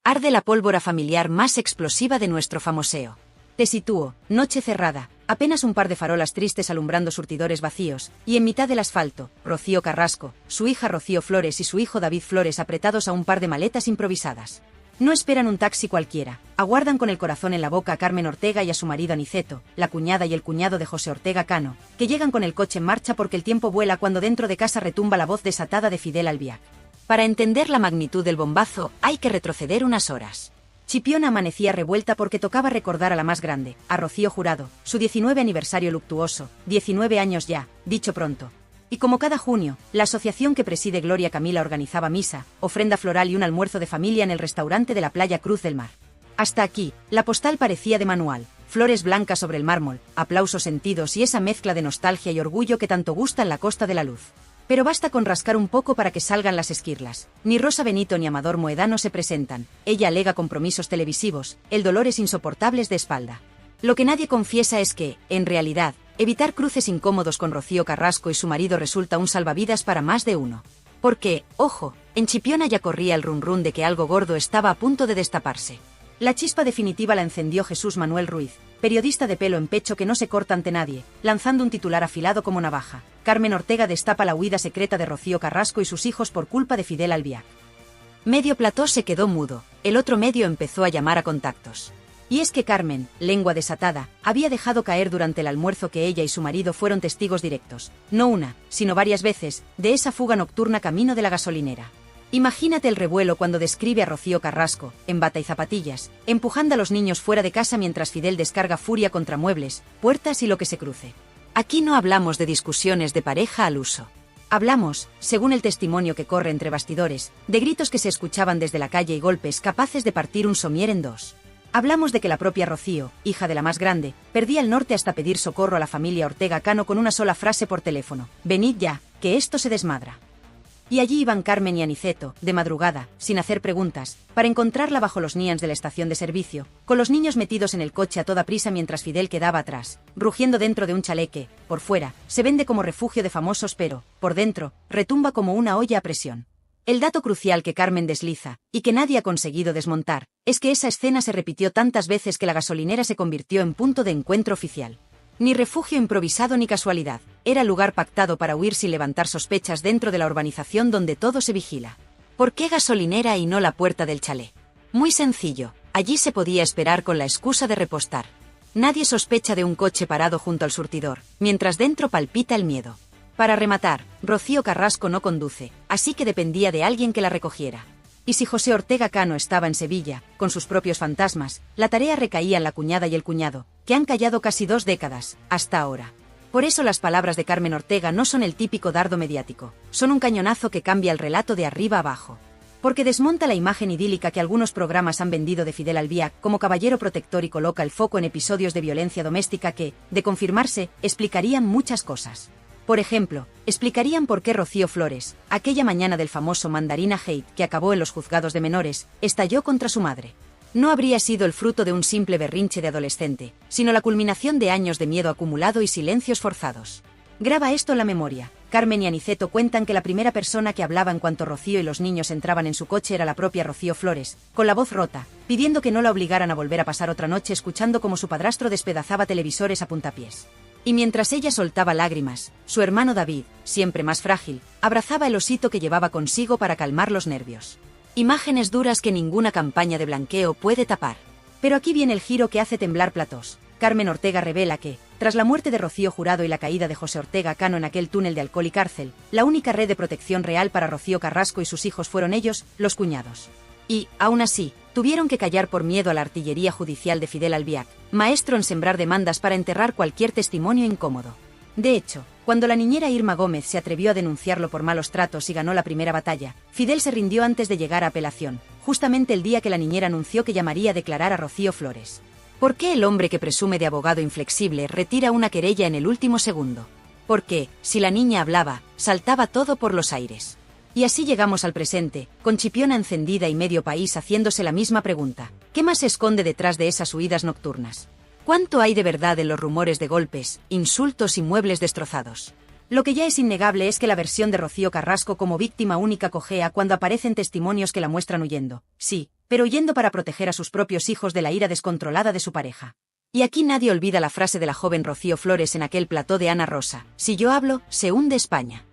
Arde la pólvora familiar más explosiva de nuestro famoseo. Te sitúo, noche cerrada, apenas un par de farolas tristes alumbrando surtidores vacíos, y en mitad del asfalto, Rocío Carrasco, su hija Rocío Flores y su hijo David Flores apretados a un par de maletas improvisadas. No esperan un taxi cualquiera, aguardan con el corazón en la boca a Carmen Ortega y a su marido Aniceto, la cuñada y el cuñado de José Ortega Cano, que llegan con el coche en marcha porque el tiempo vuela cuando dentro de casa retumba la voz desatada de Fidel Albiac. Para entender la magnitud del bombazo, hay que retroceder unas horas. Chipiona amanecía revuelta porque tocaba recordar a la más grande, a Rocío Jurado, su 19 aniversario luctuoso, 19 años ya, dicho pronto. Y como cada junio, la asociación que preside Gloria Camila organizaba misa, ofrenda floral y un almuerzo de familia en el restaurante de la playa Cruz del Mar. Hasta aquí, la postal parecía de manual, flores blancas sobre el mármol, aplausos sentidos y esa mezcla de nostalgia y orgullo que tanto gusta en la Costa de la Luz. Pero basta con rascar un poco para que salgan las esquirlas. Ni Rosa Benito ni Amador Moedano se presentan, ella alega compromisos televisivos, el dolores insoportables de espalda. Lo que nadie confiesa es que, en realidad, evitar cruces incómodos con Rocío Carrasco y su marido resulta un salvavidas para más de uno. Porque, ojo, en Chipiona ya corría el run run de que algo gordo estaba a punto de destaparse. La chispa definitiva la encendió Jesús Manuel Ruiz, periodista de pelo en pecho que no se corta ante nadie, lanzando un titular afilado como navaja. Carmen Ortega destapa la huida secreta de Rocío Carrasco y sus hijos por culpa de Fidel Albiac. Medio plató se quedó mudo, el otro medio empezó a llamar a contactos. Y es que Carmen, lengua desatada, había dejado caer durante el almuerzo que ella y su marido fueron testigos directos, no una, sino varias veces, de esa fuga nocturna camino de la gasolinera. Imagínate el revuelo cuando describe a Rocío Carrasco, en bata y zapatillas, empujando a los niños fuera de casa mientras Fidel descarga furia contra muebles, puertas y lo que se cruce. Aquí no hablamos de discusiones de pareja al uso. Hablamos, según el testimonio que corre entre bastidores, de gritos que se escuchaban desde la calle y golpes capaces de partir un somier en dos. Hablamos de que la propia Rocío, hija de la más grande, perdía el norte hasta pedir socorro a la familia Ortega Cano con una sola frase por teléfono: «Venid ya, que esto se desmadra». Y allí iban Carmen y Aniceto, de madrugada, sin hacer preguntas, para encontrarla bajo los nians de la estación de servicio, con los niños metidos en el coche a toda prisa mientras Fidel quedaba atrás, rugiendo dentro de un chalet que, por fuera, se vende como refugio de famosos pero, por dentro, retumba como una olla a presión. El dato crucial que Carmen desliza, y que nadie ha conseguido desmontar, es que esa escena se repitió tantas veces que la gasolinera se convirtió en punto de encuentro oficial. Ni refugio improvisado ni casualidad, era lugar pactado para huir sin levantar sospechas dentro de la urbanización donde todo se vigila. ¿Por qué gasolinera y no la puerta del chalet? Muy sencillo, allí se podía esperar con la excusa de repostar. Nadie sospecha de un coche parado junto al surtidor, mientras dentro palpita el miedo. Para rematar, Rocío Carrasco no conduce, así que dependía de alguien que la recogiera. Y si José Ortega Cano estaba en Sevilla, con sus propios fantasmas, la tarea recaía en la cuñada y el cuñado, que han callado casi 2 décadas, hasta ahora. Por eso las palabras de Carmen Ortega no son el típico dardo mediático, son un cañonazo que cambia el relato de arriba a abajo. Porque desmonta la imagen idílica que algunos programas han vendido de Fidel Albiac como caballero protector y coloca el foco en episodios de violencia doméstica que, de confirmarse, explicarían muchas cosas. Por ejemplo, explicarían por qué Rocío Flores, aquella mañana del famoso Mandarina Hate que acabó en los juzgados de menores, estalló contra su madre. No habría sido el fruto de un simple berrinche de adolescente, sino la culminación de años de miedo acumulado y silencios forzados. Graba esto en la memoria. Carmen y Aniceto cuentan que la primera persona que hablaba en cuanto Rocío y los niños entraban en su coche era la propia Rocío Flores, con la voz rota, pidiendo que no la obligaran a volver a pasar otra noche escuchando cómo su padrastro despedazaba televisores a puntapiés. Y mientras ella soltaba lágrimas, su hermano David, siempre más frágil, abrazaba el osito que llevaba consigo para calmar los nervios. Imágenes duras que ninguna campaña de blanqueo puede tapar. Pero aquí viene el giro que hace temblar platós. Carmen Ortega revela que, tras la muerte de Rocío Jurado y la caída de José Ortega Cano en aquel túnel de alcohol y cárcel, la única red de protección real para Rocío Carrasco y sus hijos fueron ellos, los cuñados. Y, aún así, tuvieron que callar por miedo a la artillería judicial de Fidel Albiac, maestro en sembrar demandas para enterrar cualquier testimonio incómodo. De hecho, cuando la niñera Irma Gómez se atrevió a denunciarlo por malos tratos y ganó la primera batalla, Fidel se rindió antes de llegar a apelación, justamente el día que la niñera anunció que llamaría a declarar a Rocío Flores. ¿Por qué el hombre que presume de abogado inflexible retira una querella en el último segundo? Porque, si la niña hablaba, saltaba todo por los aires. Y así llegamos al presente, con Chipiona encendida y medio país haciéndose la misma pregunta. ¿Qué más se esconde detrás de esas huidas nocturnas? ¿Cuánto hay de verdad en los rumores de golpes, insultos y muebles destrozados? Lo que ya es innegable es que la versión de Rocío Carrasco como víctima única cojea cuando aparecen testimonios que la muestran huyendo. Sí, pero huyendo para proteger a sus propios hijos de la ira descontrolada de su pareja. Y aquí nadie olvida la frase de la joven Rocío Flores en aquel plató de Ana Rosa: si yo hablo, se hunde España.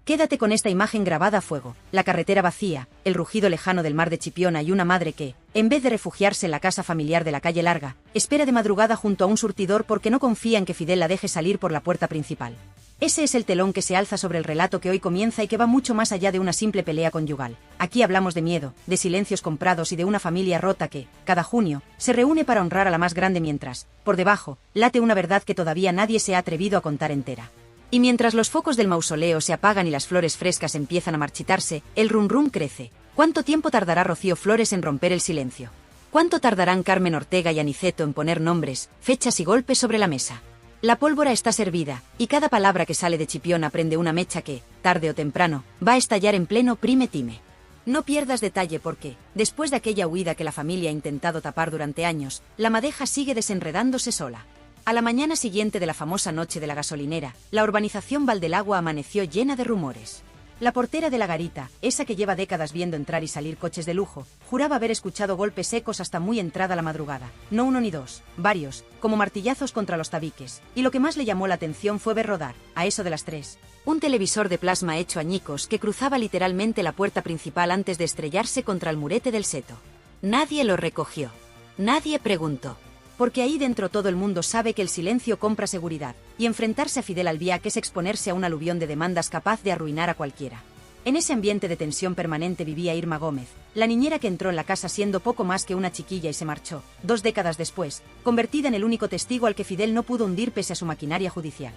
Quédate con esta imagen grabada a fuego: la carretera vacía, el rugido lejano del mar de Chipiona y una madre que, en vez de refugiarse en la casa familiar de la calle Larga, espera de madrugada junto a un surtidor porque no confía en que Fidel la deje salir por la puerta principal. Ese es el telón que se alza sobre el relato que hoy comienza y que va mucho más allá de una simple pelea conyugal. Aquí hablamos de miedo, de silencios comprados y de una familia rota que, cada junio, se reúne para honrar a la más grande mientras, por debajo, late una verdad que todavía nadie se ha atrevido a contar entera. Y mientras los focos del mausoleo se apagan y las flores frescas empiezan a marchitarse, el rum rum crece. ¿Cuánto tiempo tardará Rocío Flores en romper el silencio? ¿Cuánto tardarán Carmen Ortega y Aniceto en poner nombres, fechas y golpes sobre la mesa? La pólvora está servida, y cada palabra que sale de Chipiona prende una mecha que, tarde o temprano, va a estallar en pleno prime time. No pierdas detalle porque, después de aquella huida que la familia ha intentado tapar durante años, la madeja sigue desenredándose sola. A la mañana siguiente de la famosa noche de la gasolinera, la urbanización Valdelagua amaneció llena de rumores. La portera de la garita, esa que lleva décadas viendo entrar y salir coches de lujo, juraba haber escuchado golpes secos hasta muy entrada la madrugada. No uno ni dos, varios, como martillazos contra los tabiques. Y lo que más le llamó la atención fue ver rodar, a eso de las 3, un televisor de plasma hecho añicos que cruzaba literalmente la puerta principal antes de estrellarse contra el murete del seto. Nadie lo recogió. Nadie preguntó. Porque ahí dentro todo el mundo sabe que el silencio compra seguridad, y enfrentarse a Fidel Albiac es exponerse a un aluvión de demandas capaz de arruinar a cualquiera. En ese ambiente de tensión permanente vivía Irma Gómez, la niñera que entró en la casa siendo poco más que una chiquilla y se marchó, 2 décadas después, convertida en el único testigo al que Fidel no pudo hundir pese a su maquinaria judicial.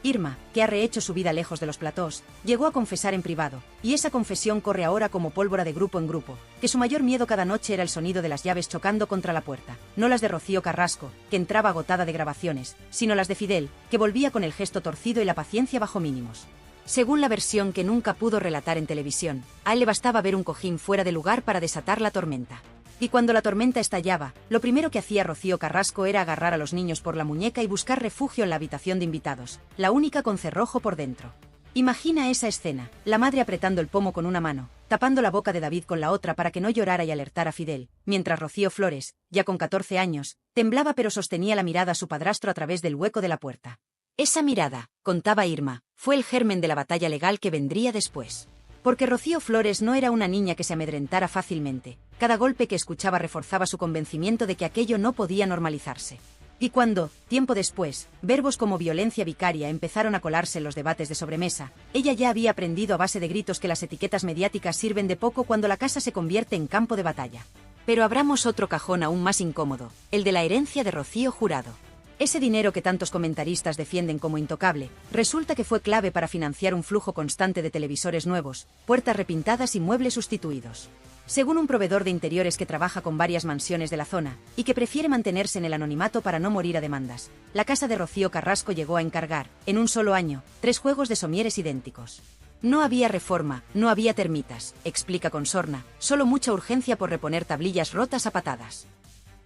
Irma, que ha rehecho su vida lejos de los platós, llegó a confesar en privado, y esa confesión corre ahora como pólvora de grupo en grupo, que su mayor miedo cada noche era el sonido de las llaves chocando contra la puerta, no las de Rocío Carrasco, que entraba agotada de grabaciones, sino las de Fidel, que volvía con el gesto torcido y la paciencia bajo mínimos. Según la versión que nunca pudo relatar en televisión, a él le bastaba ver un cojín fuera de lugar para desatar la tormenta. Y cuando la tormenta estallaba, lo primero que hacía Rocío Carrasco era agarrar a los niños por la muñeca y buscar refugio en la habitación de invitados, la única con cerrojo por dentro. Imagina esa escena, la madre apretando el pomo con una mano, tapando la boca de David con la otra para que no llorara y alertara a Fidel, mientras Rocío Flores, ya con 14 años, temblaba pero sostenía la mirada a su padrastro a través del hueco de la puerta. Esa mirada, contaba Irma, fue el germen de la batalla legal que vendría después. Porque Rocío Flores no era una niña que se amedrentara fácilmente. Cada golpe que escuchaba reforzaba su convencimiento de que aquello no podía normalizarse. Y cuando, tiempo después, verbos como violencia vicaria empezaron a colarse en los debates de sobremesa, ella ya había aprendido a base de gritos que las etiquetas mediáticas sirven de poco cuando la casa se convierte en campo de batalla. Pero abramos otro cajón aún más incómodo, el de la herencia de Rocío Jurado. Ese dinero que tantos comentaristas defienden como intocable, resulta que fue clave para financiar un flujo constante de televisores nuevos, puertas repintadas y muebles sustituidos. Según un proveedor de interiores que trabaja con varias mansiones de la zona, y que prefiere mantenerse en el anonimato para no morir a demandas, la casa de Rocío Carrasco llegó a encargar, en un solo año, 3 juegos de somieres idénticos. No había reforma, no había termitas, explica con sorna, solo mucha urgencia por reponer tablillas rotas a patadas.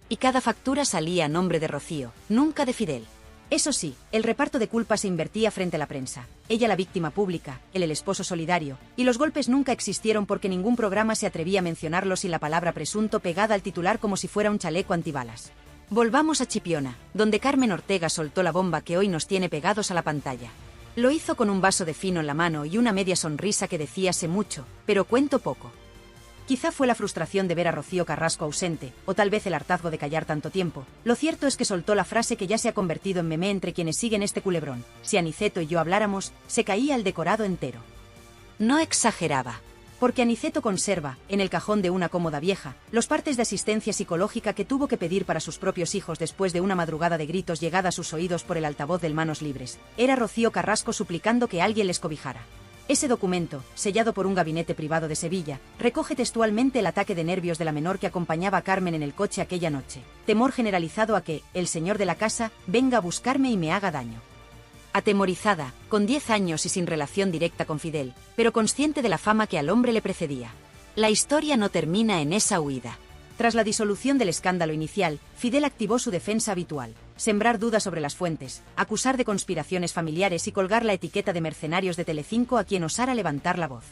Y cada factura salía a nombre de Rocío, nunca de Fidel. Eso sí, el reparto de culpa se invertía frente a la prensa. Ella la víctima pública, él el esposo solidario, y los golpes nunca existieron porque ningún programa se atrevía a mencionarlos y la palabra presunto pegada al titular como si fuera un chaleco antibalas. Volvamos a Chipiona, donde Carmen Ortega soltó la bomba que hoy nos tiene pegados a la pantalla. Lo hizo con un vaso de fino en la mano y una media sonrisa que decía sé mucho, pero cuento poco. Quizá fue la frustración de ver a Rocío Carrasco ausente, o tal vez el hartazgo de callar tanto tiempo. Lo cierto es que soltó la frase que ya se ha convertido en meme entre quienes siguen este culebrón. Si Aniceto y yo habláramos, se caía el decorado entero. No exageraba. Porque Aniceto conserva, en el cajón de una cómoda vieja, los partes de asistencia psicológica que tuvo que pedir para sus propios hijos después de una madrugada de gritos llegada a sus oídos por el altavoz del Manos Libres. Era Rocío Carrasco suplicando que alguien les cobijara. Ese documento, sellado por un gabinete privado de Sevilla, recoge textualmente el ataque de nervios de la menor que acompañaba a Carmen en el coche aquella noche. Temor generalizado a que, el señor de la casa, venga a buscarme y me haga daño. Atemorizada, con 10 años y sin relación directa con Fidel, pero consciente de la fama que al hombre le precedía. La historia no termina en esa huida. Tras la disolución del escándalo inicial, Fidel activó su defensa habitual. Sembrar dudas sobre las fuentes, acusar de conspiraciones familiares y colgar la etiqueta de mercenarios de Telecinco a quien osara levantar la voz.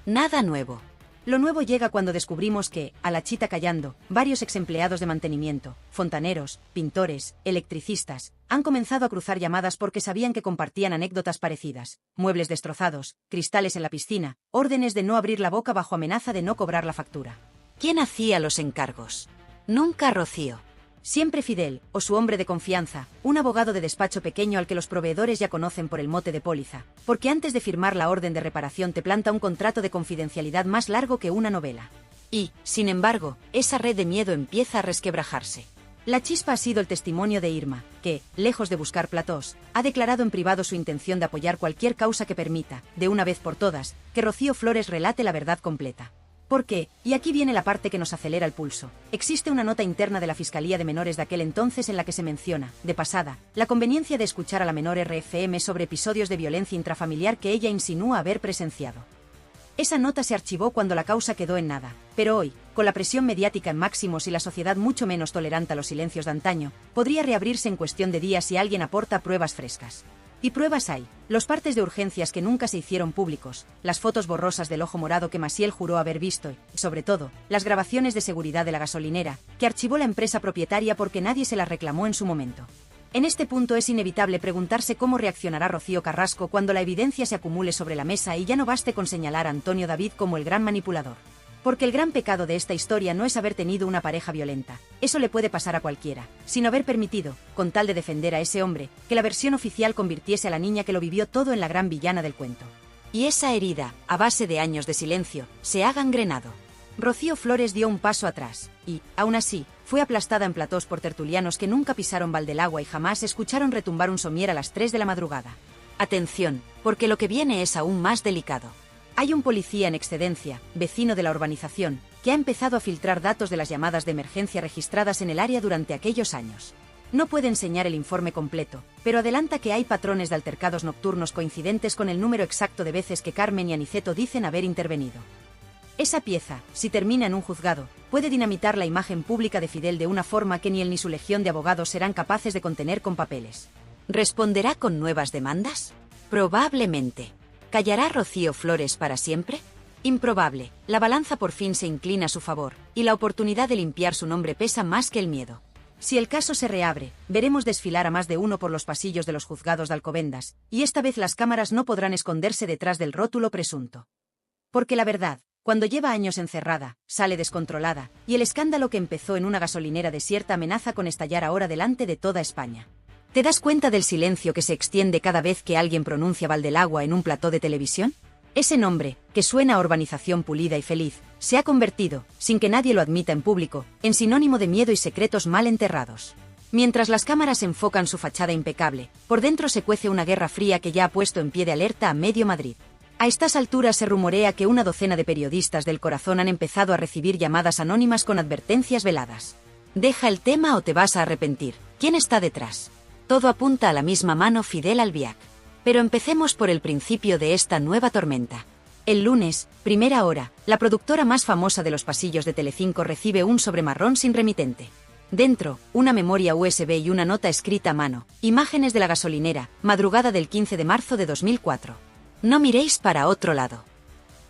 Nada nuevo. Lo nuevo llega cuando descubrimos que, a la chita callando, varios exempleados de mantenimiento, fontaneros, pintores, electricistas, han comenzado a cruzar llamadas porque sabían que compartían anécdotas parecidas, muebles destrozados, cristales en la piscina, órdenes de no abrir la boca bajo amenaza de no cobrar la factura. ¿Quién hacía los encargos? Nunca Rocío. Siempre Fidel, o su hombre de confianza, un abogado de despacho pequeño al que los proveedores ya conocen por el mote de póliza, porque antes de firmar la orden de reparación te planta un contrato de confidencialidad más largo que una novela. Y, sin embargo, esa red de miedo empieza a resquebrajarse. La chispa ha sido el testimonio de Irma, que, lejos de buscar platós, ha declarado en privado su intención de apoyar cualquier causa que permita, de una vez por todas, que Rocío Flores relate la verdad completa. Porque, y aquí viene la parte que nos acelera el pulso, existe una nota interna de la Fiscalía de Menores de aquel entonces en la que se menciona, de pasada, la conveniencia de escuchar a la menor RFM sobre episodios de violencia intrafamiliar que ella insinúa haber presenciado. Esa nota se archivó cuando la causa quedó en nada, pero hoy, con la presión mediática en máximos y la sociedad mucho menos tolerante a los silencios de antaño, podría reabrirse en cuestión de días si alguien aporta pruebas frescas. Y pruebas hay, los partes de urgencias que nunca se hicieron públicos, las fotos borrosas del ojo morado que Maciel juró haber visto y, sobre todo, las grabaciones de seguridad de la gasolinera, que archivó la empresa propietaria porque nadie se las reclamó en su momento. En este punto es inevitable preguntarse cómo reaccionará Rocío Carrasco cuando la evidencia se acumule sobre la mesa y ya no baste con señalar a Antonio David como el gran manipulador. Porque el gran pecado de esta historia no es haber tenido una pareja violenta, eso le puede pasar a cualquiera, sino haber permitido, con tal de defender a ese hombre, que la versión oficial convirtiese a la niña que lo vivió todo en la gran villana del cuento. Y esa herida, a base de años de silencio, se ha gangrenado. Rocío Flores dio un paso atrás, y, aún así, fue aplastada en platós por tertulianos que nunca pisaron Valdelagua y jamás escucharon retumbar un somier a las 3 de la madrugada. Atención, porque lo que viene es aún más delicado. Hay un policía en excedencia, vecino de la urbanización, que ha empezado a filtrar datos de las llamadas de emergencia registradas en el área durante aquellos años. No puede enseñar el informe completo, pero adelanta que hay patrones de altercados nocturnos coincidentes con el número exacto de veces que Carmen y Aniceto dicen haber intervenido. Esa pieza, si termina en un juzgado, puede dinamitar la imagen pública de Fidel de una forma que ni él ni su legión de abogados serán capaces de contener con papeles. ¿Responderá con nuevas demandas? Probablemente. ¿Callará Rocío Flores para siempre? Improbable, la balanza por fin se inclina a su favor, y la oportunidad de limpiar su nombre pesa más que el miedo. Si el caso se reabre, veremos desfilar a más de uno por los pasillos de los juzgados de Alcobendas, y esta vez las cámaras no podrán esconderse detrás del rótulo presunto. Porque la verdad, cuando lleva años encerrada, sale descontrolada, y el escándalo que empezó en una gasolinera desierta amenaza con estallar ahora delante de toda España. ¿Te das cuenta del silencio que se extiende cada vez que alguien pronuncia Valdelagua en un plató de televisión? Ese nombre, que suena a urbanización pulida y feliz, se ha convertido, sin que nadie lo admita en público, en sinónimo de miedo y secretos mal enterrados. Mientras las cámaras enfocan su fachada impecable, por dentro se cuece una guerra fría que ya ha puesto en pie de alerta a medio Madrid. A estas alturas se rumorea que una docena de periodistas del corazón han empezado a recibir llamadas anónimas con advertencias veladas. Deja el tema o te vas a arrepentir. ¿Quién está detrás? Todo apunta a la misma mano, Fidel Albiac. Pero empecemos por el principio de esta nueva tormenta. El lunes, primera hora, la productora más famosa de los pasillos de Telecinco recibe un sobre marrón sin remitente. Dentro, una memoria USB y una nota escrita a mano, imágenes de la gasolinera, madrugada del 15 de marzo de 2004. No miréis para otro lado.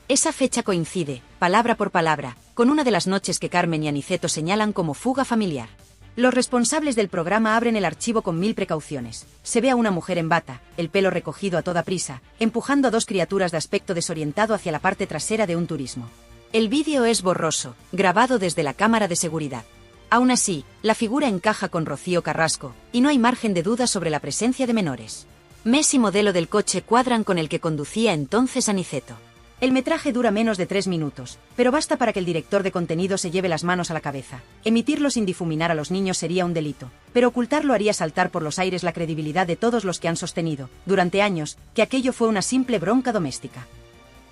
Esa fecha coincide, palabra por palabra, con una de las noches que Carmen y Aniceto señalan como fuga familiar. Los responsables del programa abren el archivo con 1000 precauciones. Se ve a una mujer en bata, el pelo recogido a toda prisa, empujando a 2 criaturas de aspecto desorientado hacia la parte trasera de un turismo. El vídeo es borroso, grabado desde la cámara de seguridad. Aún así, la figura encaja con Rocío Carrasco, y no hay margen de duda sobre la presencia de menores. Mes y modelo del coche cuadran con el que conducía entonces Aniceto. El metraje dura menos de 3 minutos, pero basta para que el director de contenido se lleve las manos a la cabeza. Emitirlo sin difuminar a los niños sería un delito, pero ocultarlo haría saltar por los aires la credibilidad de todos los que han sostenido, durante años, que aquello fue una simple bronca doméstica.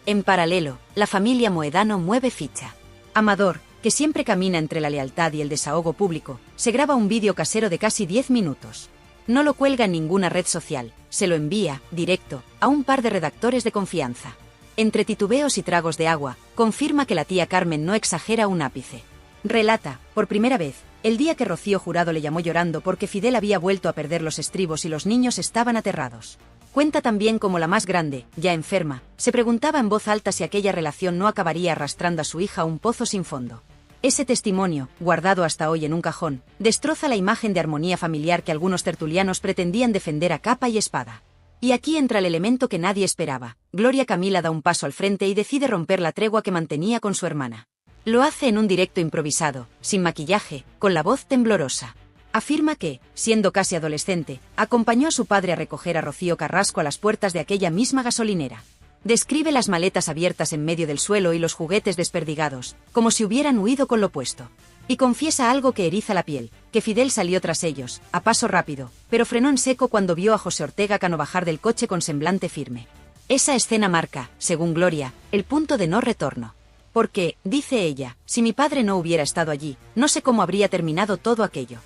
En paralelo, la familia Moedano mueve ficha. Amador, que siempre camina entre la lealtad y el desahogo público, se graba un vídeo casero de casi 10 minutos. No lo cuelga en ninguna red social, se lo envía, directo, a un par de redactores de confianza. Entre titubeos y tragos de agua, confirma que la tía Carmen no exagera un ápice. Relata, por primera vez, el día que Rocío Jurado le llamó llorando porque Fidel había vuelto a perder los estribos y los niños estaban aterrados. Cuenta también cómo la más grande, ya enferma, se preguntaba en voz alta si aquella relación no acabaría arrastrando a su hija a un pozo sin fondo. Ese testimonio, guardado hasta hoy en un cajón, destroza la imagen de armonía familiar que algunos tertulianos pretendían defender a capa y espada. Y aquí entra el elemento que nadie esperaba. Gloria Camila da un paso al frente y decide romper la tregua que mantenía con su hermana. Lo hace en un directo improvisado, sin maquillaje, con la voz temblorosa. Afirma que, siendo casi adolescente, acompañó a su padre a recoger a Rocío Carrasco a las puertas de aquella misma gasolinera. Describe las maletas abiertas en medio del suelo y los juguetes desperdigados, como si hubieran huido con lo puesto. Y confiesa algo que eriza la piel, que Fidel salió tras ellos, a paso rápido, pero frenó en seco cuando vio a José Ortega Cano bajar del coche con semblante firme. Esa escena marca, según Gloria, el punto de no retorno. Porque, dice ella, si mi padre no hubiera estado allí, no sé cómo habría terminado todo aquello.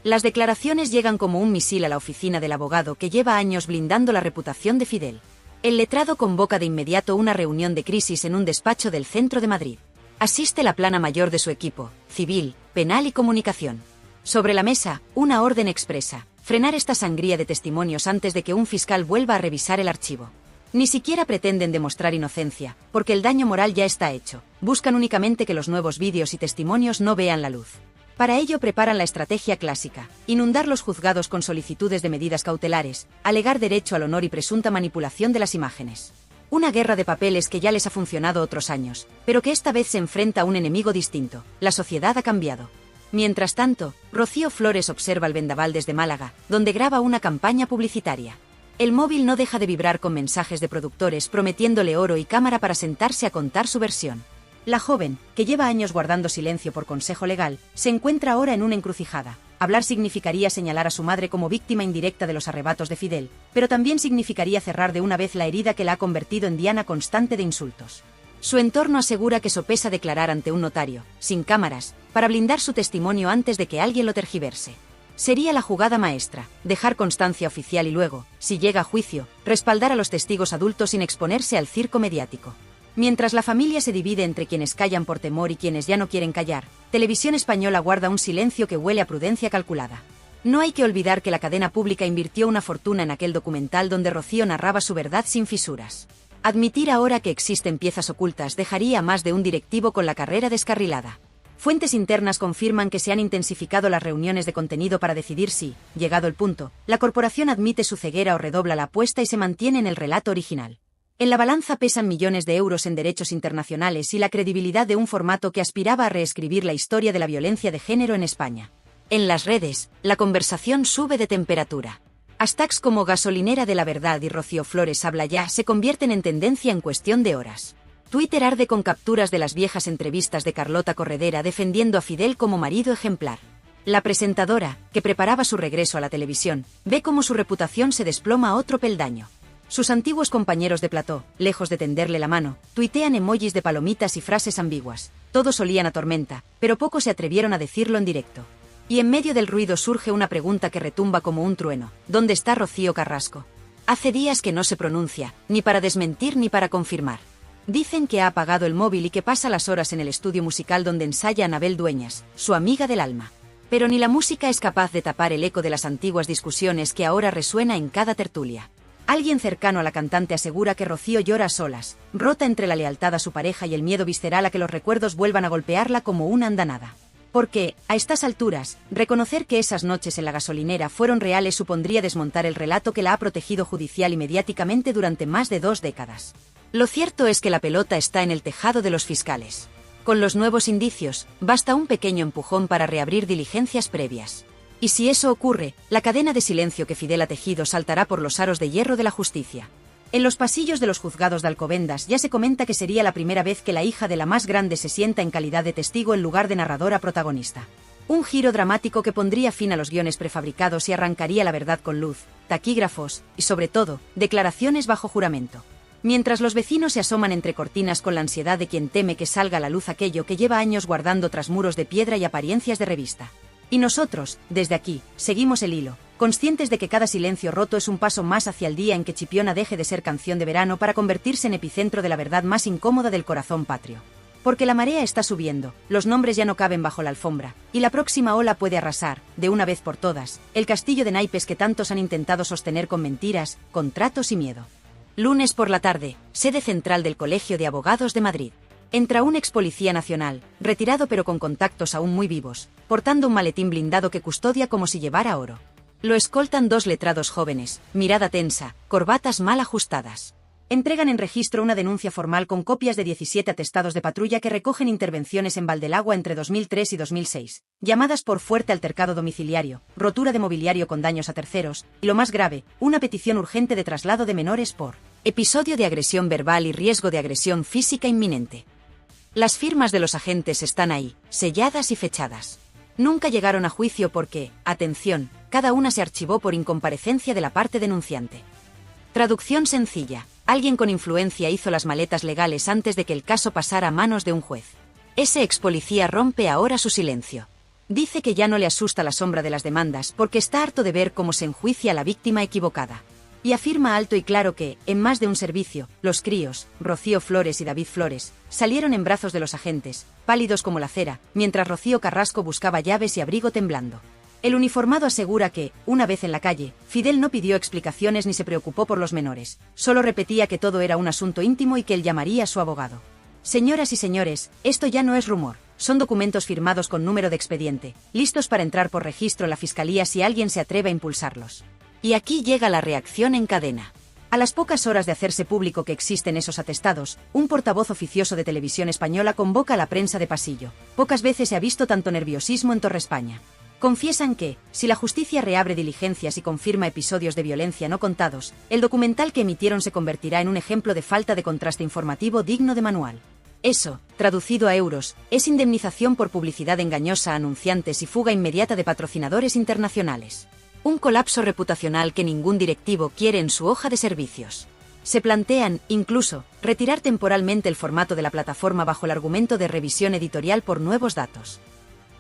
Las declaraciones llegan como un misil a la oficina del abogado que lleva años blindando la reputación de Fidel. El letrado convoca de inmediato una reunión de crisis en un despacho del centro de Madrid. Asiste la plana mayor de su equipo, civil, penal y comunicación. Sobre la mesa, una orden expresa: frenar esta sangría de testimonios antes de que un fiscal vuelva a revisar el archivo. Ni siquiera pretenden demostrar inocencia, porque el daño moral ya está hecho. Buscan únicamente que los nuevos vídeos y testimonios no vean la luz. Para ello preparan la estrategia clásica: inundar los juzgados con solicitudes de medidas cautelares, alegar derecho al honor y presunta manipulación de las imágenes. Una guerra de papeles que ya les ha funcionado otros años, pero que esta vez se enfrenta a un enemigo distinto. La sociedad ha cambiado. Mientras tanto, Rocío Flores observa el vendaval desde Málaga, donde graba una campaña publicitaria. El móvil no deja de vibrar con mensajes de productores prometiéndole oro y cámara para sentarse a contar su versión. La joven, que lleva años guardando silencio por consejo legal, se encuentra ahora en una encrucijada. Hablar significaría señalar a su madre como víctima indirecta de los arrebatos de Fidel, pero también significaría cerrar de una vez la herida que la ha convertido en diana constante de insultos. Su entorno asegura que sopesa declarar ante un notario, sin cámaras, para blindar su testimonio antes de que alguien lo tergiverse. Sería la jugada maestra: dejar constancia oficial y luego, si llega a juicio, respaldar a los testigos adultos sin exponerse al circo mediático. Mientras la familia se divide entre quienes callan por temor y quienes ya no quieren callar, Televisión Española guarda un silencio que huele a prudencia calculada. No hay que olvidar que la cadena pública invirtió una fortuna en aquel documental donde Rocío narraba su verdad sin fisuras. Admitir ahora que existen piezas ocultas dejaría a más de un directivo con la carrera descarrilada. Fuentes internas confirman que se han intensificado las reuniones de contenido para decidir si, llegado el punto, la corporación admite su ceguera o redobla la apuesta y se mantiene en el relato original. En la balanza pesan millones de euros en derechos internacionales y la credibilidad de un formato que aspiraba a reescribir la historia de la violencia de género en España. En las redes, la conversación sube de temperatura. Hashtags como gasolinera de la verdad y Rocío Flores habla ya se convierten en tendencia en cuestión de horas. Twitter arde con capturas de las viejas entrevistas de Carlota Corredera defendiendo a Fidel como marido ejemplar. La presentadora, que preparaba su regreso a la televisión, ve cómo su reputación se desploma a otro peldaño. Sus antiguos compañeros de plató, lejos de tenderle la mano, tuitean emojis de palomitas y frases ambiguas. Todos olían a tormenta, pero pocos se atrevieron a decirlo en directo. Y en medio del ruido surge una pregunta que retumba como un trueno: ¿dónde está Rocío Carrasco? Hace días que no se pronuncia, ni para desmentir ni para confirmar. Dicen que ha apagado el móvil y que pasa las horas en el estudio musical donde ensaya Anabel Dueñas, su amiga del alma. Pero ni la música es capaz de tapar el eco de las antiguas discusiones que ahora resuena en cada tertulia. Alguien cercano a la cantante asegura que Rocío llora a solas, rota entre la lealtad a su pareja y el miedo visceral a que los recuerdos vuelvan a golpearla como una andanada. Porque, a estas alturas, reconocer que esas noches en la gasolinera fueron reales supondría desmontar el relato que la ha protegido judicial y mediáticamente durante más de 2 décadas. Lo cierto es que la pelota está en el tejado de los fiscales. Con los nuevos indicios, basta un pequeño empujón para reabrir diligencias previas. Y si eso ocurre, la cadena de silencio que Fidel ha tejido saltará por los aros de hierro de la justicia. En los pasillos de los juzgados de Alcobendas ya se comenta que sería la primera vez que la hija de la más grande se sienta en calidad de testigo en lugar de narradora protagonista. Un giro dramático que pondría fin a los guiones prefabricados y arrancaría la verdad con luz, taquígrafos y, sobre todo, declaraciones bajo juramento. Mientras los vecinos se asoman entre cortinas con la ansiedad de quien teme que salga a la luz aquello que lleva años guardando tras muros de piedra y apariencias de revista. Y nosotros, desde aquí, seguimos el hilo, conscientes de que cada silencio roto es un paso más hacia el día en que Chipiona deje de ser canción de verano para convertirse en epicentro de la verdad más incómoda del corazón patrio. Porque la marea está subiendo, los nombres ya no caben bajo la alfombra, y la próxima ola puede arrasar, de una vez por todas, el castillo de naipes que tantos han intentado sostener con mentiras, contratos y miedo. Lunes por la tarde, sede central del Colegio de Abogados de Madrid. Entra un ex policía nacional, retirado pero con contactos aún muy vivos, portando un maletín blindado que custodia como si llevara oro. Lo escoltan 2 letrados jóvenes, mirada tensa, corbatas mal ajustadas. Entregan en registro una denuncia formal con copias de 17 atestados de patrulla que recogen intervenciones en Valdelagua entre 2003 y 2006, llamadas por fuerte altercado domiciliario, rotura de mobiliario con daños a terceros, y lo más grave, una petición urgente de traslado de menores por episodio de agresión verbal y riesgo de agresión física inminente. Las firmas de los agentes están ahí, selladas y fechadas. Nunca llegaron a juicio porque, atención, cada una se archivó por incomparecencia de la parte denunciante. Traducción sencilla. Alguien con influencia hizo las maletas legales antes de que el caso pasara a manos de un juez. Ese ex policía rompe ahora su silencio. Dice que ya no le asusta la sombra de las demandas porque está harto de ver cómo se enjuicia a la víctima equivocada. Y afirma alto y claro que, en más de un servicio, los críos, Rocío Flores y David Flores, salieron en brazos de los agentes, pálidos como la cera, mientras Rocío Carrasco buscaba llaves y abrigo temblando. El uniformado asegura que, una vez en la calle, Fidel no pidió explicaciones ni se preocupó por los menores, solo repetía que todo era un asunto íntimo y que él llamaría a su abogado. Señoras y señores, esto ya no es rumor, son documentos firmados con número de expediente, listos para entrar por registro en la fiscalía si alguien se atreve a impulsarlos. Y aquí llega la reacción en cadena. A las pocas horas de hacerse público que existen esos atestados, un portavoz oficioso de Televisión Española convoca a la prensa de pasillo. Pocas veces se ha visto tanto nerviosismo en Torre España. Confiesan que, si la justicia reabre diligencias y confirma episodios de violencia no contados, el documental que emitieron se convertirá en un ejemplo de falta de contraste informativo digno de manual. Eso, traducido a euros, es indemnización por publicidad engañosa a anunciantes y fuga inmediata de patrocinadores internacionales. Un colapso reputacional que ningún directivo quiere en su hoja de servicios. Se plantean, incluso, retirar temporalmente el formato de la plataforma bajo el argumento de revisión editorial por nuevos datos.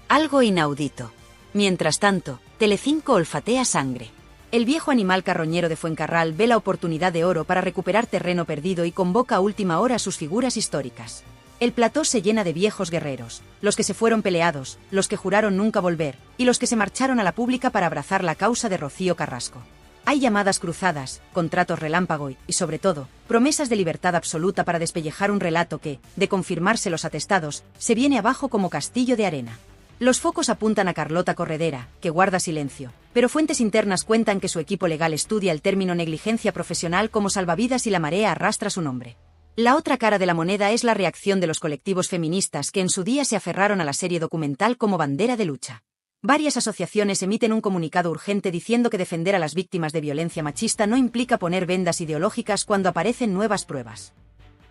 Algo inaudito. Mientras tanto, Telecinco olfatea sangre. El viejo animal carroñero de Fuencarral ve la oportunidad de oro para recuperar terreno perdido y convoca a última hora a sus figuras históricas. El plató se llena de viejos guerreros, los que se fueron peleados, los que juraron nunca volver, y los que se marcharon a la pública para abrazar la causa de Rocío Carrasco. Hay llamadas cruzadas, contratos relámpago y, sobre todo, promesas de libertad absoluta para despellejar un relato que, de confirmarse los atestados, se viene abajo como castillo de arena. Los focos apuntan a Carlota Corredera, que guarda silencio, pero fuentes internas cuentan que su equipo legal estudia el término negligencia profesional como salvavidas y la marea arrastra su nombre. La otra cara de la moneda es la reacción de los colectivos feministas que en su día se aferraron a la serie documental como bandera de lucha. Varias asociaciones emiten un comunicado urgente diciendo que defender a las víctimas de violencia machista no implica poner vendas ideológicas cuando aparecen nuevas pruebas.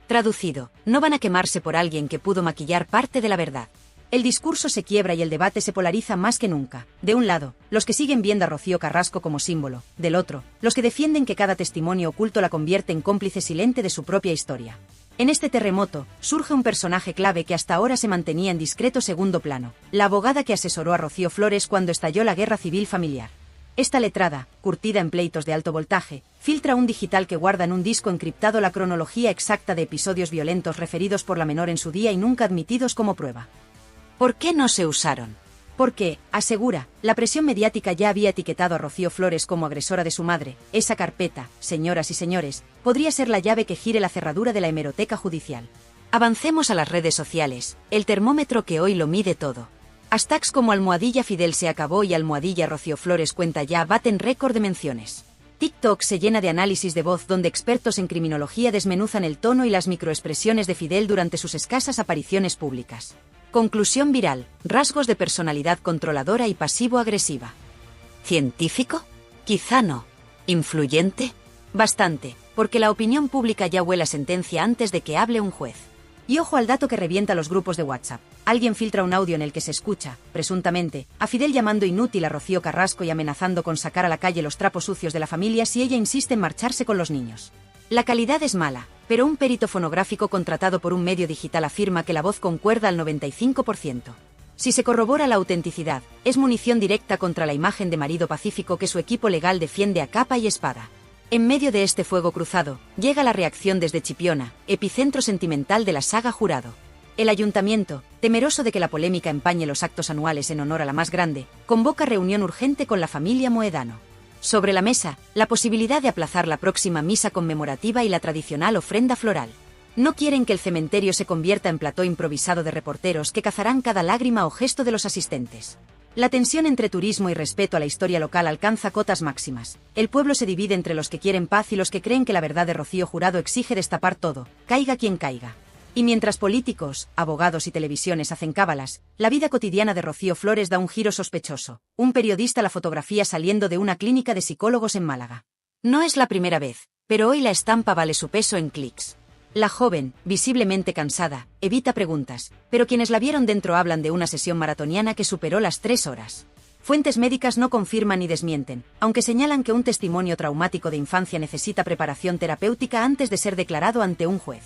Traducido, no van a quemarse por alguien que pudo maquillar parte de la verdad. El discurso se quiebra y el debate se polariza más que nunca. De un lado, los que siguen viendo a Rocío Carrasco como símbolo. Del otro, los que defienden que cada testimonio oculto la convierte en cómplice silente de su propia historia. En este terremoto, surge un personaje clave que hasta ahora se mantenía en discreto segundo plano, la abogada que asesoró a Rocío Flores cuando estalló la guerra civil familiar. Esta letrada, curtida en pleitos de alto voltaje, filtra un digital que guarda en un disco encriptado la cronología exacta de episodios violentos referidos por la menor en su día y nunca admitidos como prueba. ¿Por qué no se usaron? Porque, asegura, la presión mediática ya había etiquetado a Rocío Flores como agresora de su madre. Esa carpeta, señoras y señores, podría ser la llave que gire la cerradura de la hemeroteca judicial. Avancemos a las redes sociales, el termómetro que hoy lo mide todo. Hashtags como almohadilla Fidel se acabó y almohadilla Rocío Flores cuenta ya baten récord de menciones. TikTok se llena de análisis de voz donde expertos en criminología desmenuzan el tono y las microexpresiones de Fidel durante sus escasas apariciones públicas. Conclusión viral, rasgos de personalidad controladora y pasivo-agresiva. ¿Científico? Quizá no. ¿Influyente? Bastante, porque la opinión pública ya huele a sentencia antes de que hable un juez. Y ojo al dato que revienta los grupos de WhatsApp. Alguien filtra un audio en el que se escucha, presuntamente, a Fidel llamando inútil a Rocío Carrasco y amenazando con sacar a la calle los trapos sucios de la familia si ella insiste en marcharse con los niños. La calidad es mala, pero un perito fonográfico contratado por un medio digital afirma que la voz concuerda al 95%. Si se corrobora la autenticidad, es munición directa contra la imagen de marido pacífico que su equipo legal defiende a capa y espada. En medio de este fuego cruzado, llega la reacción desde Chipiona, epicentro sentimental de la saga Jurado. El ayuntamiento, temeroso de que la polémica empañe los actos anuales en honor a la más grande, convoca reunión urgente con la familia Moedano. Sobre la mesa, la posibilidad de aplazar la próxima misa conmemorativa y la tradicional ofrenda floral. No quieren que el cementerio se convierta en plató improvisado de reporteros que cazarán cada lágrima o gesto de los asistentes. La tensión entre turismo y respeto a la historia local alcanza cotas máximas. El pueblo se divide entre los que quieren paz y los que creen que la verdad de Rocío Jurado exige destapar todo, caiga quien caiga. Y mientras políticos, abogados y televisiones hacen cábalas, la vida cotidiana de Rocío Flores da un giro sospechoso. Un periodista la fotografía saliendo de una clínica de psicólogos en Málaga. No es la primera vez, pero hoy la estampa vale su peso en clics. La joven, visiblemente cansada, evita preguntas, pero quienes la vieron dentro hablan de una sesión maratoniana que superó las 3 horas. Fuentes médicas no confirman ni desmienten, aunque señalan que un testimonio traumático de infancia necesita preparación terapéutica antes de ser declarado ante un juez.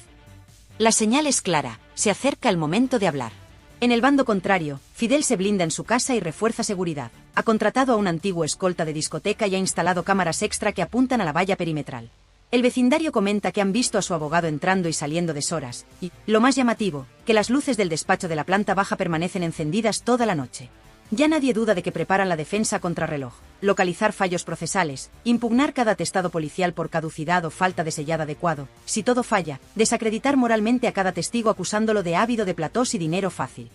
La señal es clara, se acerca el momento de hablar. En el bando contrario, Fidel se blinda en su casa y refuerza seguridad. Ha contratado a un antiguo escolta de discoteca y ha instalado cámaras extra que apuntan a la valla perimetral. El vecindario comenta que han visto a su abogado entrando y saliendo deshoras, y, lo más llamativo, que las luces del despacho de la planta baja permanecen encendidas toda la noche. Ya nadie duda de que preparan la defensa a contrarreloj, localizar fallos procesales, impugnar cada atestado policial por caducidad o falta de sellado adecuado, si todo falla, desacreditar moralmente a cada testigo acusándolo de ávido de platós y dinero fácil.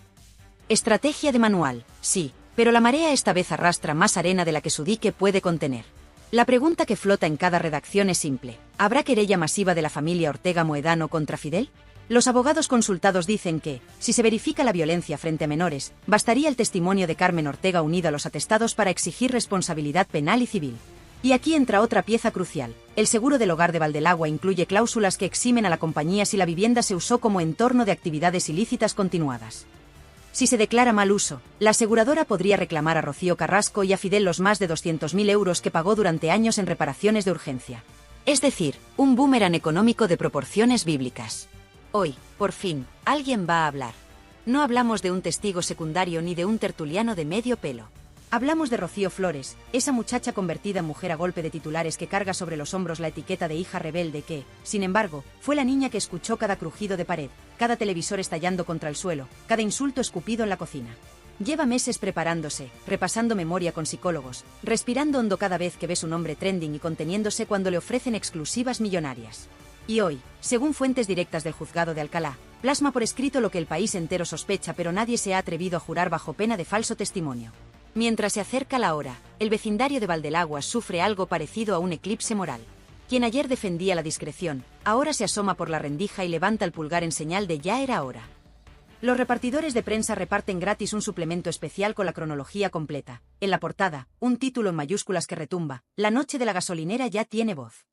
Estrategia de manual, sí, pero la marea esta vez arrastra más arena de la que su dique puede contener. La pregunta que flota en cada redacción es simple: ¿habrá querella masiva de la familia Ortega Moedano contra Fidel? Los abogados consultados dicen que, si se verifica la violencia frente a menores, bastaría el testimonio de Carmen Ortega unido a los atestados para exigir responsabilidad penal y civil. Y aquí entra otra pieza crucial: el seguro del hogar de Valdelagua incluye cláusulas que eximen a la compañía si la vivienda se usó como entorno de actividades ilícitas continuadas. Si se declara mal uso, la aseguradora podría reclamar a Rocío Carrasco y a Fidel los más de 200.000 euros que pagó durante años en reparaciones de urgencia. Es decir, un boomerang económico de proporciones bíblicas. Hoy, por fin, alguien va a hablar. No hablamos de un testigo secundario ni de un tertuliano de medio pelo. Hablamos de Rocío Flores, esa muchacha convertida en mujer a golpe de titulares que carga sobre los hombros la etiqueta de hija rebelde que, sin embargo, fue la niña que escuchó cada crujido de pared, cada televisor estallando contra el suelo, cada insulto escupido en la cocina. Lleva meses preparándose, repasando memoria con psicólogos, respirando hondo cada vez que ve su nombre trending y conteniéndose cuando le ofrecen exclusivas millonarias. Y hoy, según fuentes directas del juzgado de Alcalá, plasma por escrito lo que el país entero sospecha, pero nadie se ha atrevido a jurar bajo pena de falso testimonio. Mientras se acerca la hora, el vecindario de Valdelagua sufre algo parecido a un eclipse moral. Quien ayer defendía la discreción, ahora se asoma por la rendija y levanta el pulgar en señal de ya era hora. Los repartidores de prensa reparten gratis un suplemento especial con la cronología completa. En la portada, un título en mayúsculas que retumba: La noche de la gasolinera ya tiene voz.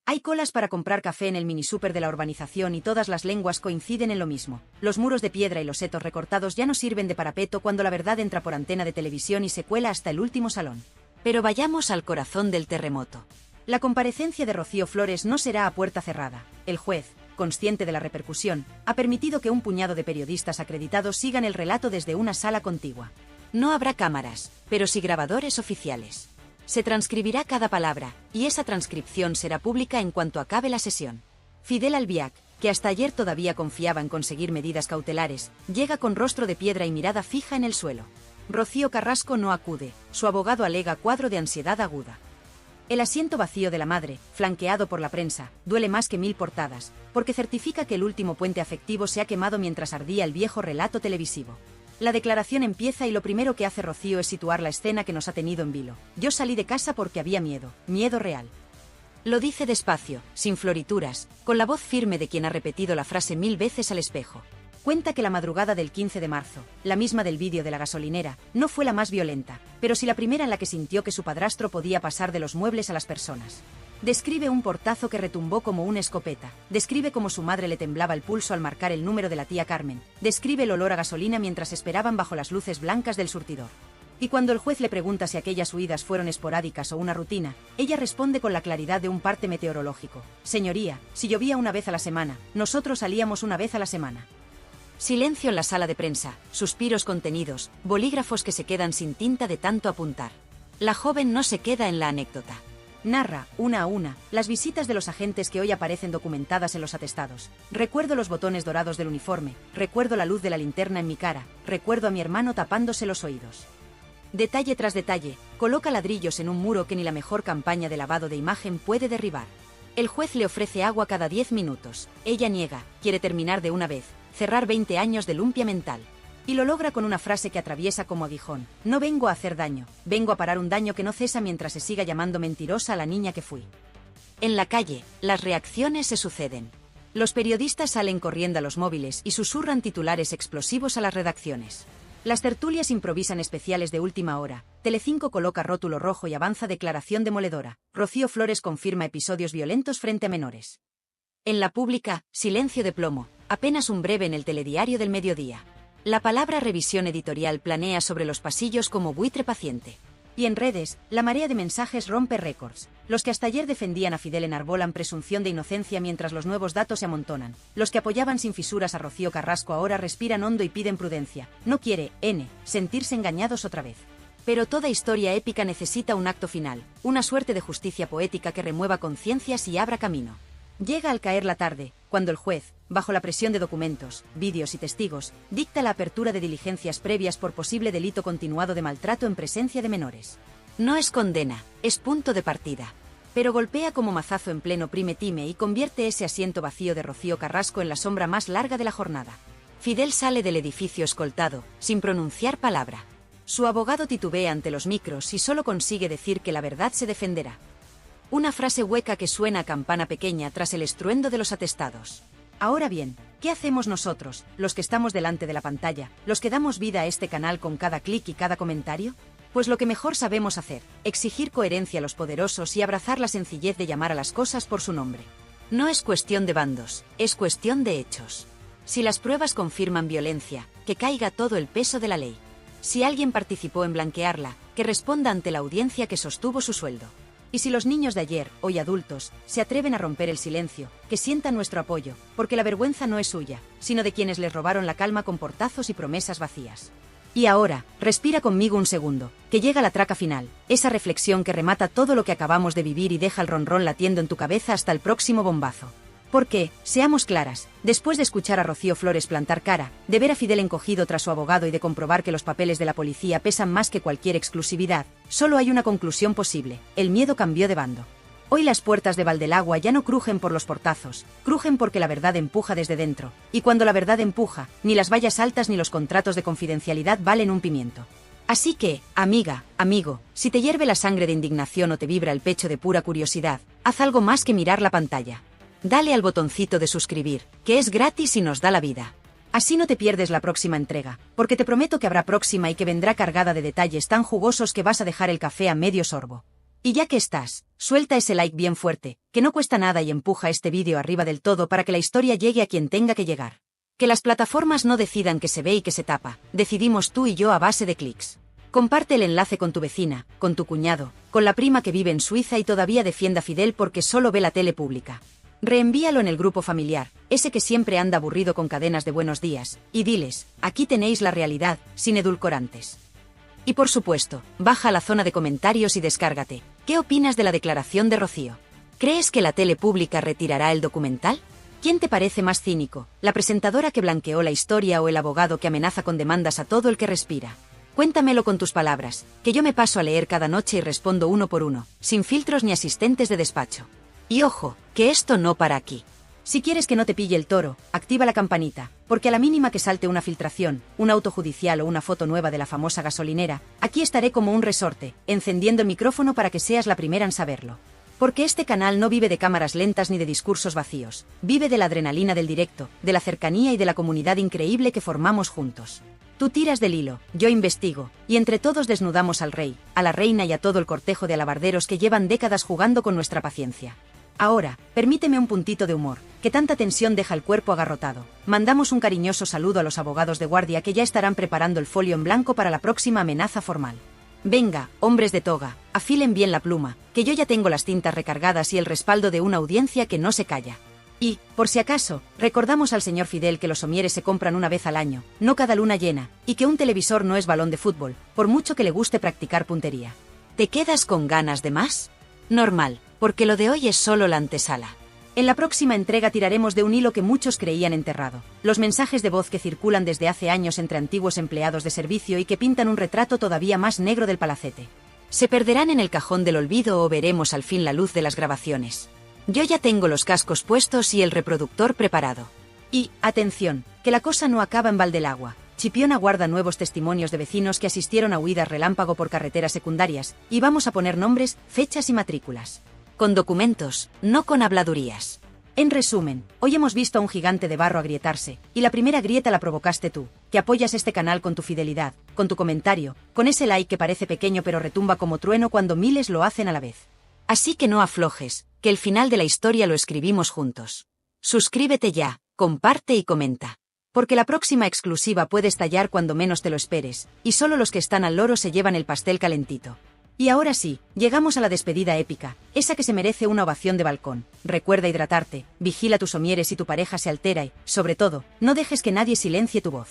Hay colas para comprar café en el minisúper de la urbanización y todas las lenguas coinciden en lo mismo. Los muros de piedra y los setos recortados ya no sirven de parapeto cuando la verdad entra por antena de televisión y se cuela hasta el último salón. Pero vayamos al corazón del terremoto. La comparecencia de Rocío Flores no será a puerta cerrada. El juez, consciente de la repercusión, ha permitido que un puñado de periodistas acreditados sigan el relato desde una sala contigua. No habrá cámaras, pero sí grabadores oficiales. Se transcribirá cada palabra, y esa transcripción será pública en cuanto acabe la sesión. Fidel Albiac, que hasta ayer todavía confiaba en conseguir medidas cautelares, llega con rostro de piedra y mirada fija en el suelo. Rocío Carrasco no acude, su abogado alega cuadro de ansiedad aguda. El asiento vacío de la madre, flanqueado por la prensa, duele más que 1000 portadas, porque certifica que el último puente afectivo se ha quemado mientras ardía el viejo relato televisivo. La declaración empieza y lo primero que hace Rocío es situar la escena que nos ha tenido en vilo. Yo salí de casa porque había miedo, miedo real. Lo dice despacio, sin florituras, con la voz firme de quien ha repetido la frase 1000 veces al espejo. Cuenta que la madrugada del 15 de marzo, la misma del vídeo de la gasolinera, no fue la más violenta, pero sí la primera en la que sintió que su padrastro podía pasar de los muebles a las personas. Describe un portazo que retumbó como una escopeta, describe cómo su madre le temblaba el pulso al marcar el número de la tía Carmen, describe el olor a gasolina mientras esperaban bajo las luces blancas del surtidor. Y cuando el juez le pregunta si aquellas huidas fueron esporádicas o una rutina, ella responde con la claridad de un parte meteorológico: Señoría, si llovía una vez a la semana, nosotros salíamos una vez a la semana. Silencio en la sala de prensa, suspiros contenidos, bolígrafos que se quedan sin tinta de tanto apuntar. La joven no se queda en la anécdota. Narra, una a una, las visitas de los agentes que hoy aparecen documentadas en los atestados. Recuerdo los botones dorados del uniforme, recuerdo la luz de la linterna en mi cara, recuerdo a mi hermano tapándose los oídos. Detalle tras detalle, coloca ladrillos en un muro que ni la mejor campaña de lavado de imagen puede derribar. El juez le ofrece agua cada 10 minutos. Ella niega, quiere terminar de una vez, cerrar 20 años de lumpia mental. Y lo logra con una frase que atraviesa como aguijón. No vengo a hacer daño, vengo a parar un daño que no cesa mientras se siga llamando mentirosa a la niña que fui. En la calle, las reacciones se suceden. Los periodistas salen corriendo a los móviles y susurran titulares explosivos a las redacciones. Las tertulias improvisan especiales de última hora. Telecinco coloca rótulo rojo y avanza declaración demoledora. Rocío Flores confirma episodios violentos frente a menores. En la pública, silencio de plomo, apenas un breve en el telediario del mediodía. La palabra revisión editorial planea sobre los pasillos como buitre paciente. Y en redes, la marea de mensajes rompe récords. Los que hasta ayer defendían a Fidel enarbolan presunción de inocencia mientras los nuevos datos se amontonan. Los que apoyaban sin fisuras a Rocío Carrasco ahora respiran hondo y piden prudencia. No quiere, sentirse engañados otra vez. Pero toda historia épica necesita un acto final, una suerte de justicia poética que remueva conciencias y abra camino. Llega al caer la tarde, cuando el juez, bajo la presión de documentos, vídeos y testigos, dicta la apertura de diligencias previas por posible delito continuado de maltrato en presencia de menores. No es condena, es punto de partida. Pero golpea como mazazo en pleno prime time y convierte ese asiento vacío de Rocío Carrasco en la sombra más larga de la jornada. Fidel sale del edificio escoltado, sin pronunciar palabra. Su abogado titubea ante los micros y solo consigue decir que la verdad se defenderá. Una frase hueca que suena a campana pequeña tras el estruendo de los atestados. Ahora bien, ¿qué hacemos nosotros, los que estamos delante de la pantalla, los que damos vida a este canal con cada clic y cada comentario? Pues lo que mejor sabemos hacer, exigir coherencia a los poderosos y abrazar la sencillez de llamar a las cosas por su nombre. No es cuestión de bandos, es cuestión de hechos. Si las pruebas confirman violencia, que caiga todo el peso de la ley. Si alguien participó en blanquearla, que responda ante la audiencia que sostuvo su sueldo. Y si los niños de ayer, hoy adultos, se atreven a romper el silencio, que sientan nuestro apoyo, porque la vergüenza no es suya, sino de quienes les robaron la calma con portazos y promesas vacías. Y ahora, respira conmigo un segundo, que llega la traca final, esa reflexión que remata todo lo que acabamos de vivir y deja el ronrón latiendo en tu cabeza hasta el próximo bombazo. Porque, seamos claras, después de escuchar a Rocío Flores plantar cara, de ver a Fidel encogido tras su abogado y de comprobar que los papeles de la policía pesan más que cualquier exclusividad, solo hay una conclusión posible: el miedo cambió de bando. Hoy las puertas de Valdelagua ya no crujen por los portazos, crujen porque la verdad empuja desde dentro, y cuando la verdad empuja, ni las vallas altas ni los contratos de confidencialidad valen un pimiento. Así que, amiga, amigo, si te hierve la sangre de indignación o te vibra el pecho de pura curiosidad, haz algo más que mirar la pantalla. Dale al botoncito de suscribir, que es gratis y nos da la vida. Así no te pierdes la próxima entrega, porque te prometo que habrá próxima y que vendrá cargada de detalles tan jugosos que vas a dejar el café a medio sorbo. Y ya que estás, suelta ese like bien fuerte, que no cuesta nada y empuja este vídeo arriba del todo para que la historia llegue a quien tenga que llegar. Que las plataformas no decidan que se ve y que se tapa, decidimos tú y yo a base de clics. Comparte el enlace con tu vecina, con tu cuñado, con la prima que vive en Suiza y todavía defienda a Fidel porque solo ve la tele pública. Reenvíalo en el grupo familiar, ese que siempre anda aburrido con cadenas de buenos días, y diles, aquí tenéis la realidad, sin edulcorantes. Y por supuesto, baja a la zona de comentarios y descárgate. ¿Qué opinas de la declaración de Rocío? ¿Crees que la tele pública retirará el documental? ¿Quién te parece más cínico, la presentadora que blanqueó la historia o el abogado que amenaza con demandas a todo el que respira? Cuéntamelo con tus palabras, que yo me paso a leer cada noche y respondo uno por uno, sin filtros ni asistentes de despacho. Y ojo, que esto no para aquí. Si quieres que no te pille el toro, activa la campanita, porque a la mínima que salte una filtración, un auto judicial o una foto nueva de la famosa gasolinera, aquí estaré como un resorte, encendiendo el micrófono para que seas la primera en saberlo. Porque este canal no vive de cámaras lentas ni de discursos vacíos, vive de la adrenalina del directo, de la cercanía y de la comunidad increíble que formamos juntos. Tú tiras del hilo, yo investigo, y entre todos desnudamos al rey, a la reina y a todo el cortejo de alabarderos que llevan décadas jugando con nuestra paciencia. Ahora, permíteme un puntito de humor, que tanta tensión deja el cuerpo agarrotado. Mandamos un cariñoso saludo a los abogados de guardia que ya estarán preparando el folio en blanco para la próxima amenaza formal. Venga, hombres de toga, afilen bien la pluma, que yo ya tengo las tintas recargadas y el respaldo de una audiencia que no se calla. Y, por si acaso, recordamos al señor Fidel que los somieres se compran una vez al año, no cada luna llena, y que un televisor no es balón de fútbol, por mucho que le guste practicar puntería. ¿Te quedas con ganas de más? Normal. porque lo de hoy es solo la antesala. En la próxima entrega tiraremos de un hilo que muchos creían enterrado, los mensajes de voz que circulan desde hace años entre antiguos empleados de servicio y que pintan un retrato todavía más negro del palacete. ¿Se perderán en el cajón del olvido o veremos al fin la luz de las grabaciones? Yo ya tengo los cascos puestos y el reproductor preparado. Y, atención, que la cosa no acaba en Valdelagua. Chipiona guarda nuevos testimonios de vecinos que asistieron a huidas relámpago por carreteras secundarias, y vamos a poner nombres, fechas y matrículas. Con documentos, no con habladurías. En resumen, hoy hemos visto a un gigante de barro agrietarse, y la primera grieta la provocaste tú, que apoyas este canal con tu fidelidad, con tu comentario, con ese like que parece pequeño pero retumba como trueno cuando miles lo hacen a la vez. Así que no aflojes, que el final de la historia lo escribimos juntos. Suscríbete ya, comparte y comenta. Porque la próxima exclusiva puede estallar cuando menos te lo esperes, y solo los que están al loro se llevan el pastel calentito. Y ahora sí, llegamos a la despedida épica, esa que se merece una ovación de balcón. Recuerda hidratarte, vigila tus somieres si tu pareja se altera y, sobre todo, no dejes que nadie silencie tu voz.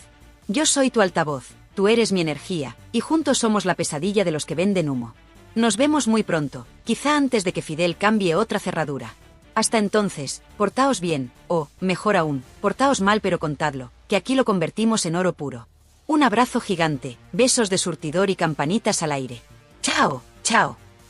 Yo soy tu altavoz, tú eres mi energía, y juntos somos la pesadilla de los que venden humo. Nos vemos muy pronto, quizá antes de que Fidel cambie otra cerradura. Hasta entonces, portaos bien, o, mejor aún, portaos mal pero contadlo, que aquí lo convertimos en oro puro. Un abrazo gigante, besos de surtidor y campanitas al aire. ¡Chao! ¡Chao!